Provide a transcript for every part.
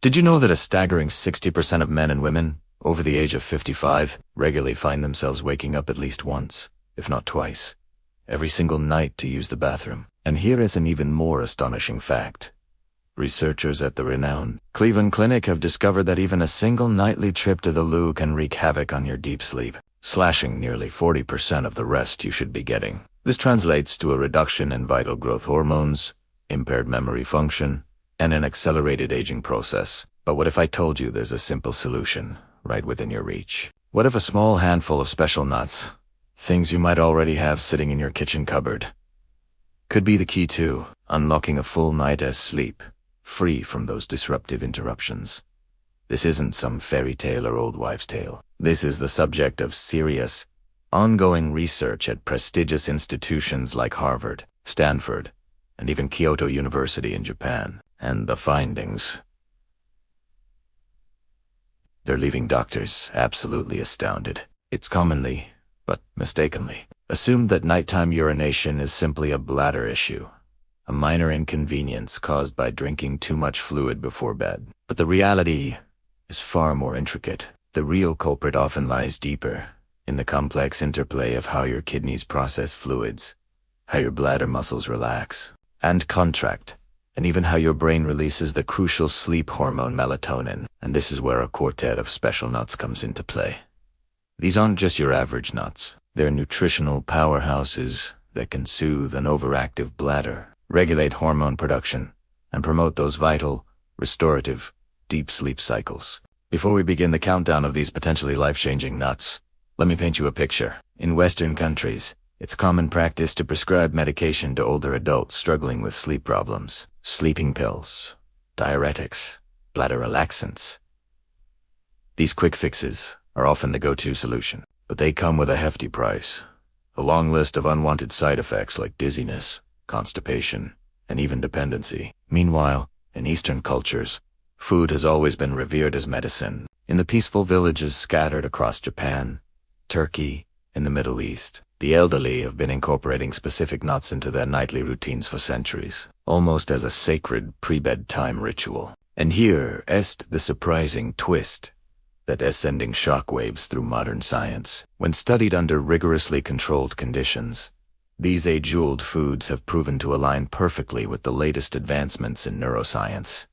Did you know that a staggering 60% of men and women over the age of 55 regularly find themselves waking up at least once, if not twice, every single night to use the bathroom? And here is an even more astonishing fact. Researchers at the renowned Cleveland Clinic have discovered that even a single nightly trip to the loo can wreak havoc on your deep sleep, slashing nearly 40% of the rest you should be getting. This translates to a reduction in vital growth hormones, impaired memory function, and an accelerated aging process. But what if I told you there's a simple solution right within your reach? What if a small handful of special nuts, things you might already have sitting in your kitchen cupboard, could be the key to unlocking a full night's sleep, free from those disruptive interruptions? This isn't some fairy tale or old wives' tale. This is the subject of serious, ongoing research at prestigious institutions like Harvard, Stanford, and even Kyoto University in Japan. And the findings, they're leaving doctors absolutely astounded. It's commonly, but mistakenly, assumed that nighttime urination is simply a bladder issue, a minor inconvenience caused by drinking too much fluid before bed. But the reality is far more intricate. The real culprit often lies deeper, in the complex interplay of how your kidneys process fluids, how your bladder muscles relax and contract, and even how your brain releases the crucial sleep hormone melatonin. And this is where a quartet of special nuts comes into play. These aren't just your average nuts. They're nutritional powerhouses that can soothe an overactive bladder, regulate hormone production, and promote those vital, restorative, deep sleep cycles. Before we begin the countdown of these potentially life-changing nuts, let me paint you a picture. In Western countries, it's common practice to prescribe medication to older adults struggling with sleep problems. Sleeping pills, diuretics, bladder relaxants. These quick fixes are often the go-to solution, but they come with a hefty price. A long list of unwanted side effects like dizziness, constipation, and even dependency. Meanwhile, in Eastern cultures, food has always been revered as medicine. In the peaceful villages scattered across Japan, Turkey, and the Middle East, the elderly have been incorporating specific nuts into their nightly routines for centuries, almost as a sacred pre-bedtime ritual. And here est the surprising twist that is sending shockwaves through modern science. When studied under rigorously controlled conditions, these age-old foods have proven to align perfectly with the latest advancements in neuroscience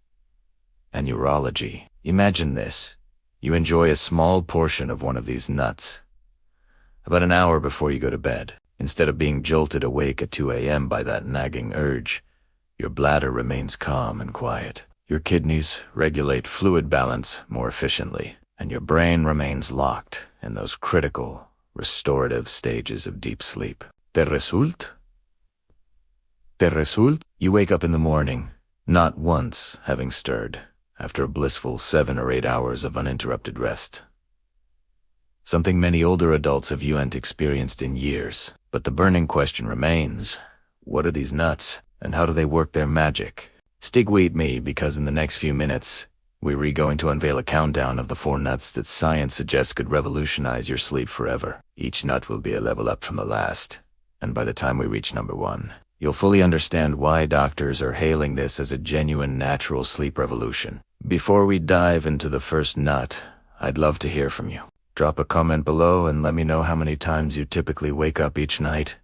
and urology. Imagine this. You enjoy a small portion of one of these nuts about an hour before you go to bed. Instead of being jolted awake at 2 a.m. by that nagging urge, your bladder remains calm and quiet. Your kidneys regulate fluid balance more efficiently, and your brain remains locked in those critical, restorative stages of deep sleep. The result? You wake up in the morning, not once having stirred, after a blissful 7 or 8 hours of uninterrupted rest. Something many older adults have experienced in years. But the burning question remains, what are these nuts, and how do they work their magic? Stick with me, because in the next few minutes, we're going to unveil a countdown of the 4 nuts that science suggests could revolutionize your sleep forever. Each nut will be a level up from the last, and by the time we reach number 1, you'll fully understand why doctors are hailing this as a genuine natural sleep revolution. Before we dive into the first nut, I'd love to hear from you. Drop a comment below and let me know how many times you typically wake up each night,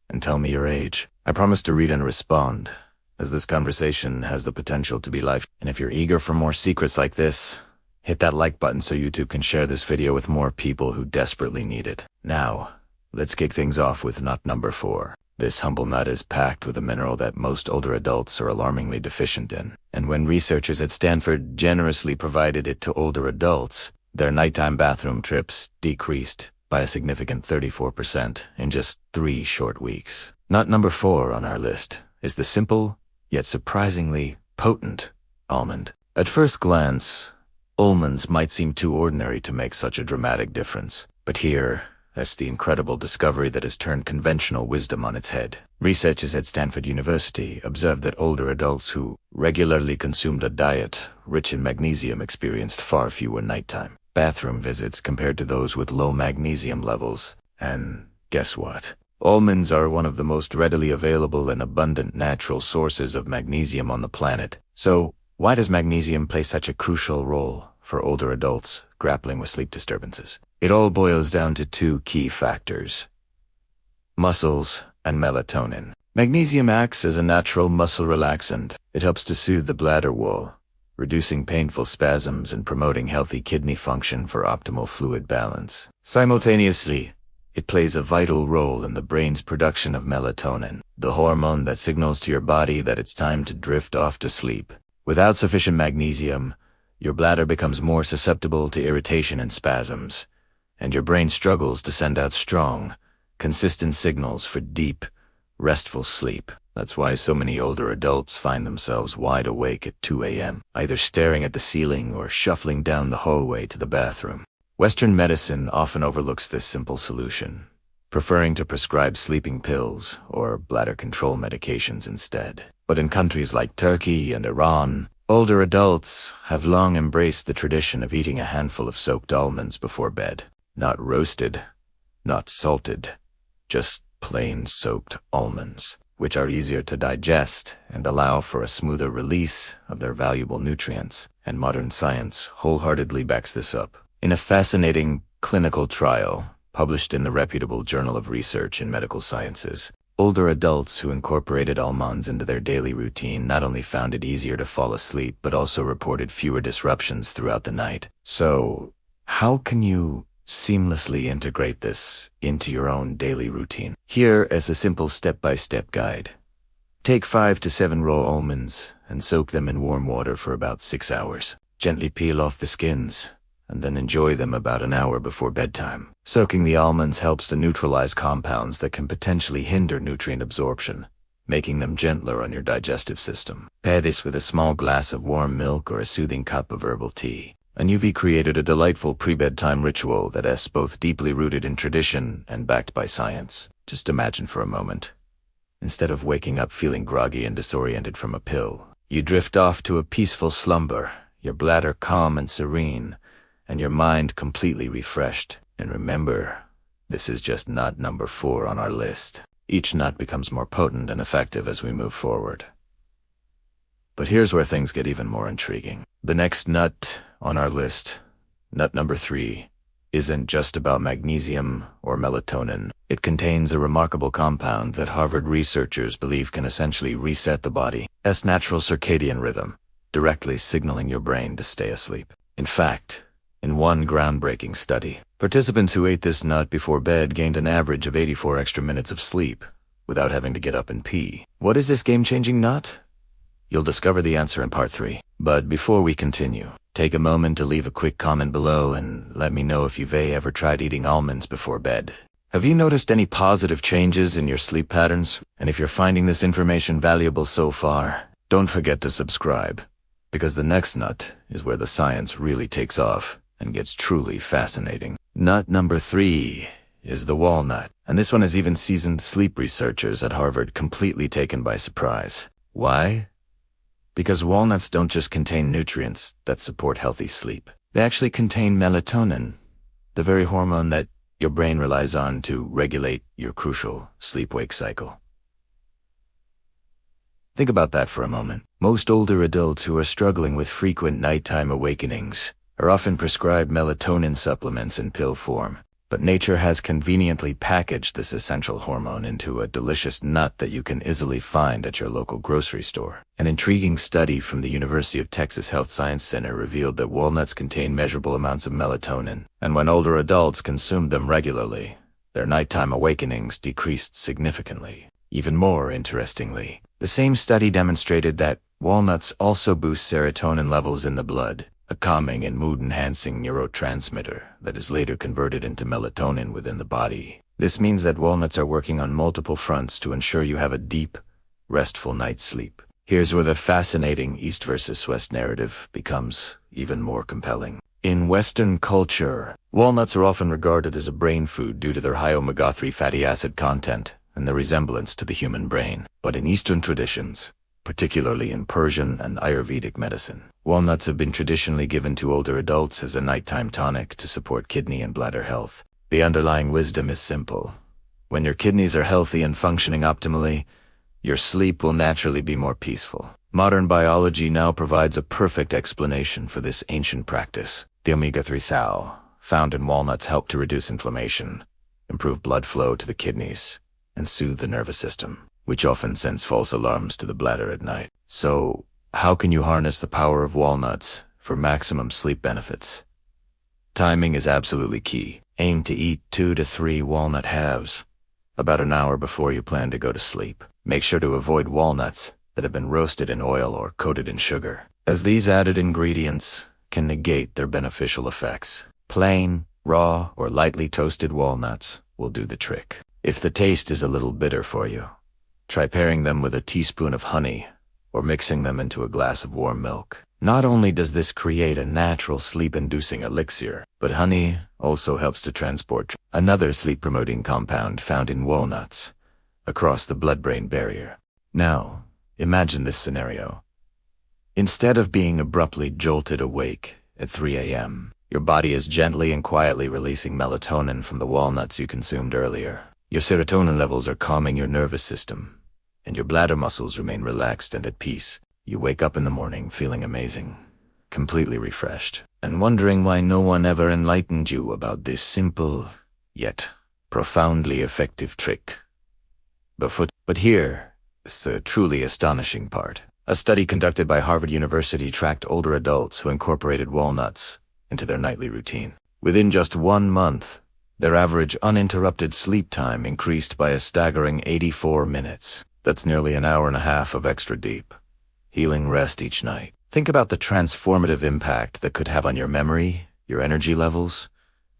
and tell me your age. I promise to read and respond, as this conversation has the potential to be life. And if you're eager for more secrets like this, hit that like button so YouTube can share this video with more people who desperately need it. Now, let's kick things off with nut number 4. This humble nut is packed with a mineral that most older adults are alarmingly deficient in. And when researchers at Stanford generously provided it to older adults, their nighttime bathroom trips decreased by a significant 34% in just 3 short weeks. Nut number 4 on our list is the simple, yet surprisingly potent, almond. At first glance, almonds might seem too ordinary to make such a dramatic difference. But here, that's the incredible discovery that has turned conventional wisdom on its head. Researchers at Stanford University observed that older adults who regularly consumed a diet rich in magnesium experienced far fewer nighttime bathroom visits compared to those with low magnesium levels. And guess what? Almonds are one of the most readily available and abundant natural sources of magnesium on the planet. So, Why does magnesium play such a crucial role for older adults grappling with sleep disturbances? It all boils down to two key factors: muscles and melatonin. Magnesium acts as a natural muscle relaxant. It helps to soothe the bladder wall, reducing painful spasms and promoting healthy kidney function for optimal fluid balance. Simultaneously, it plays a vital role in the brain's production of melatonin, the hormone that signals to your body that it's time to drift off to sleep. Without sufficient magnesium, your bladder becomes more susceptible to irritation and spasms, and your brain struggles to send out strong, consistent signals for deep, restful sleep. That's why so many older adults find themselves wide awake at 2 a.m., either staring at the ceiling or shuffling down the hallway to the bathroom. Western medicine often overlooks this simple solution, preferring to prescribe sleeping pills or bladder control medications instead. But in countries like Turkey and Iran, older adults have long embraced the tradition of eating a handful of soaked almonds before bed. Not roasted, not salted, just plain soaked almonds, which are easier to digest and allow for a smoother release of their valuable nutrients. And modern science wholeheartedly backs this up. In a fascinating clinical trial published in the reputable Journal of Research in Medical Sciences, older adults who incorporated almonds into their daily routine not only found it easier to fall asleep, but also reported fewer disruptions throughout the night. So, how can you seamlessly integrate this into your own daily routine? Here is a simple step-by-step guide. Take 5 to 7 raw almonds and soak them in warm water for about 6 hours. Gently peel off the skins, and then enjoy them about an hour before bedtime. Soaking the almonds helps to neutralize compounds that can potentially hinder nutrient absorption, making them gentler on your digestive system. Pair this with a small glass of warm milk or a soothing cup of herbal tea. And you've created a delightful pre-bedtime ritual that is both deeply rooted in tradition and backed by science. Just imagine for a moment. Instead of waking up feeling groggy and disoriented from a pill, you drift off to a peaceful slumber, your bladder calm and serene, and your mind completely refreshed. And remember, this is just nut number 4 on our list. Each nut becomes more potent and effective as we move forward. But here's where things get even more intriguing. The next nut on our list, nut number 3, isn't just about magnesium or melatonin. It contains a remarkable compound that Harvard researchers believe can essentially reset the body's natural circadian rhythm, directly signaling your brain to stay asleep. In fact, in one groundbreaking study, participants who ate this nut before bed gained an average of 84 extra minutes of sleep without having to get up and pee. What is this game-changing nut? You'll discover the answer in part 3. But before we continue, take a moment to leave a quick comment below and let me know if you've ever tried eating almonds before bed. Have you noticed any positive changes in your sleep patterns? And if you're finding this information valuable so far, don't forget to subscribe, because the next nut is where the science really takes off and gets truly fascinating. Nut number 3 is the walnut, and this one has even seasoned sleep researchers at Harvard completely taken by surprise. Why? Because walnuts don't just contain nutrients that support healthy sleep. They actually contain melatonin, the very hormone that your brain relies on to regulate your crucial sleep-wake cycle. Think about that for a moment. Most older adults who are struggling with frequent nighttime awakenings are often prescribed melatonin supplements in pill form. But nature has conveniently packaged this essential hormone into a delicious nut that you can easily find at your local grocery store. An intriguing study from the University of Texas Health Science Center revealed that walnuts contain measurable amounts of melatonin, and when older adults consumed them regularly, their nighttime awakenings decreased significantly. Even more interestingly, the same study demonstrated that walnuts also boost serotonin levels in the blood, a calming and mood-enhancing neurotransmitter that is later converted into melatonin within the body. This means that walnuts are working on multiple fronts to ensure you have a deep, restful night's sleep. Here's where the fascinating East versus West narrative becomes even more compelling. In Western culture, walnuts are often regarded as a brain food due to their high omega-3 fatty acid content and their resemblance to the human brain. But in Eastern traditions, particularly in Persian and Ayurvedic medicine, walnuts have been traditionally given to older adults as a nighttime tonic to support kidney and bladder health. The underlying wisdom is simple. When your kidneys are healthy and functioning optimally, your sleep will naturally be more peaceful. Modern biology now provides a perfect explanation for this ancient practice. The omega-3 sal, found in walnuts, help to reduce inflammation, improve blood flow to the kidneys, and soothe the nervous system, which often sends false alarms to the bladder at night. So, how can you harness the power of walnuts for maximum sleep benefits? Timing is absolutely key. Aim to eat 2 to 3 walnut halves about an hour before you plan to go to sleep. Make sure to avoid walnuts that have been roasted in oil or coated in sugar, as these added ingredients can negate their beneficial effects. Plain, raw, or lightly toasted walnuts will do the trick. If the taste is a little bitter for you, try pairing them with a teaspoon of honey or mixing them into a glass of warm milk. Not only does this create a natural sleep-inducing elixir, but honey also helps to transport another sleep-promoting compound found in walnuts across the blood-brain barrier. Now, imagine this scenario. Instead of being abruptly jolted awake at 3 a.m., your body is gently and quietly releasing melatonin from the walnuts you consumed earlier. Your serotonin levels are calming your nervous system, and your bladder muscles remain relaxed and at peace. You wake up in the morning feeling amazing, completely refreshed, and wondering why no one ever enlightened you about this simple, yet profoundly effective trick. But here is the truly astonishing part. A study conducted by Harvard University tracked older adults who incorporated walnuts into their nightly routine. Within just 1 month, their average uninterrupted sleep time increased by a staggering 84 minutes. That's nearly an hour and a half of extra deep, healing rest each night. Think about the transformative impact that could have on your memory, your energy levels,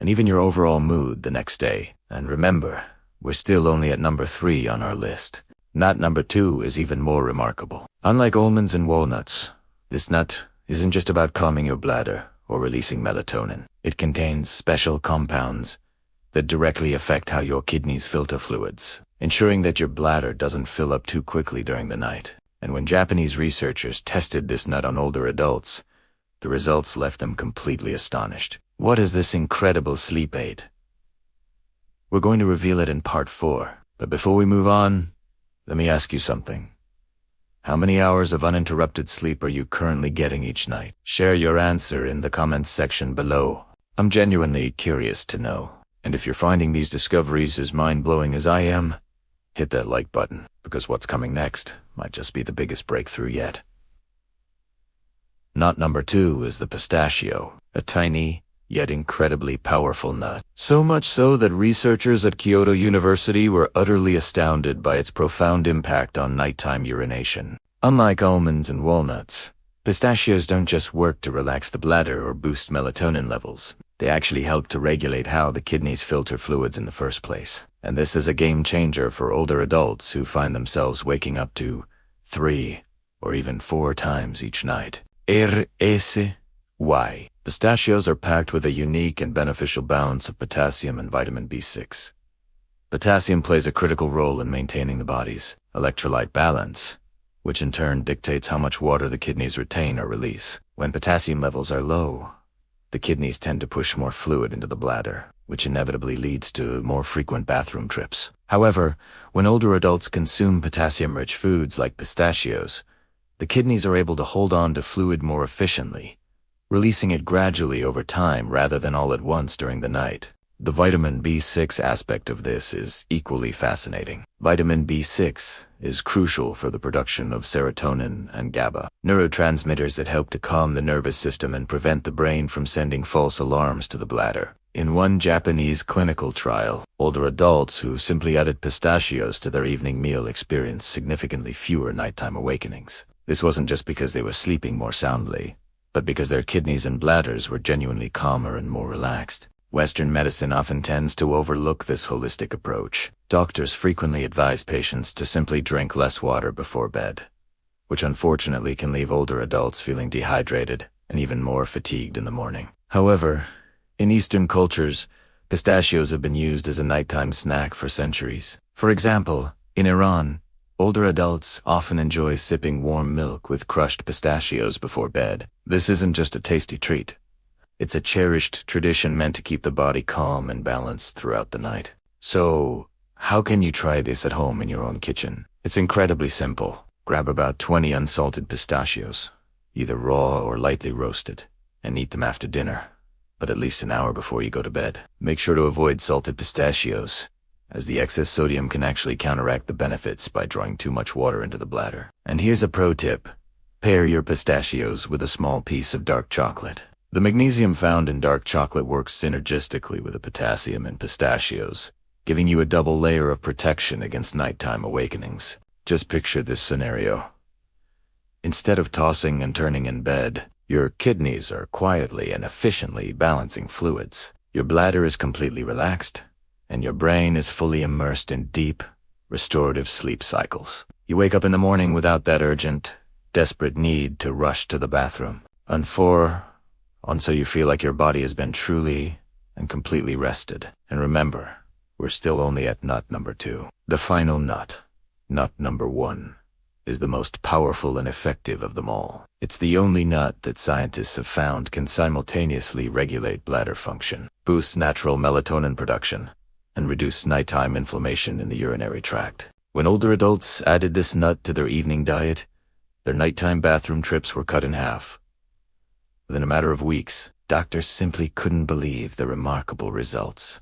and even your overall mood the next day. And remember, we're still only at number 3 on our list. Nut number 2 is even more remarkable. Unlike almonds and walnuts, this nut isn't just about calming your bladder or releasing melatonin. It contains special compounds that directly affect how your kidneys filter fluids, ensuring that your bladder doesn't fill up too quickly during the night. And when Japanese researchers tested this nut on older adults, the results left them completely astonished. What is this incredible sleep aid? We're going to reveal it in part 4. But before we move on, let me ask you something. How many hours of uninterrupted sleep are you currently getting each night? Share your answer in the comments section below. I'm genuinely curious to know. And if you're finding these discoveries as mind-blowing as I am, hit that like button, because what's coming next might just be the biggest breakthrough yet. Nut number 2 is the pistachio, a tiny, yet incredibly powerful nut. So much so that researchers at Kyoto University were utterly astounded by its profound impact on nighttime urination. Unlike almonds and walnuts, pistachios don't just work to relax the bladder or boost melatonin levels. They actually help to regulate how the kidneys filter fluids in the first place. And this is a game changer for older adults who find themselves waking up to 3 or even 4 times each night. Why? Pistachios are packed with a unique and beneficial balance of potassium and vitamin B6. Potassium plays a critical role in maintaining the body's electrolyte balance, which in turn dictates how much water the kidneys retain or release. When potassium levels are low, the kidneys tend to push more fluid into the bladder, which inevitably leads to more frequent bathroom trips. However, when older adults consume potassium-rich foods like pistachios, the kidneys are able to hold on to fluid more efficiently, releasing it gradually over time rather than all at once during the night. The vitamin B6 aspect of this is equally fascinating. Vitamin B6 is crucial for the production of serotonin and GABA, neurotransmitters that help to calm the nervous system and prevent the brain from sending false alarms to the bladder. In one Japanese clinical trial, older adults who simply added pistachios to their evening meal experienced significantly fewer nighttime awakenings. This wasn't just because they were sleeping more soundly, but because their kidneys and bladders were genuinely calmer and more relaxed. Western medicine often tends to overlook this holistic approach. Doctors frequently advise patients to simply drink less water before bed, which unfortunately can leave older adults feeling dehydrated and even more fatigued in the morning. However, in Eastern cultures, pistachios have been used as a nighttime snack for centuries. For example, in Iran, older adults often enjoy sipping warm milk with crushed pistachios before bed. This isn't just a tasty treat. It's a cherished tradition meant to keep the body calm and balanced throughout the night. So, how can you try this at home in your own kitchen? It's incredibly simple. Grab about 20 unsalted pistachios, either raw or lightly roasted, and eat them after dinner, but at least an hour before you go to bed. Make sure to avoid salted pistachios, as the excess sodium can actually counteract the benefits by drawing too much water into the bladder. And here's a pro tip. Pair your pistachios with a small piece of dark chocolate. The magnesium found in dark chocolate works synergistically with the potassium in pistachios, giving you a double layer of protection against nighttime awakenings. Just picture this scenario. Instead of tossing and turning in bed, your kidneys are quietly and efficiently balancing fluids. Your bladder is completely relaxed, and your brain is fully immersed in deep, restorative sleep cycles. You wake up in the morning without that urgent, desperate need to rush to the bathroom. And so you feel like your body has been truly and completely rested. And remember, we're still only at nut number 2. The final nut, nut number 1, is the most powerful and effective of them all. It's the only nut that scientists have found can simultaneously regulate bladder function, boost natural melatonin production, and reduce nighttime inflammation in the urinary tract. When older adults added this nut to their evening diet, their nighttime bathroom trips were cut in half. Within a matter of weeks, doctors simply couldn't believe the remarkable results.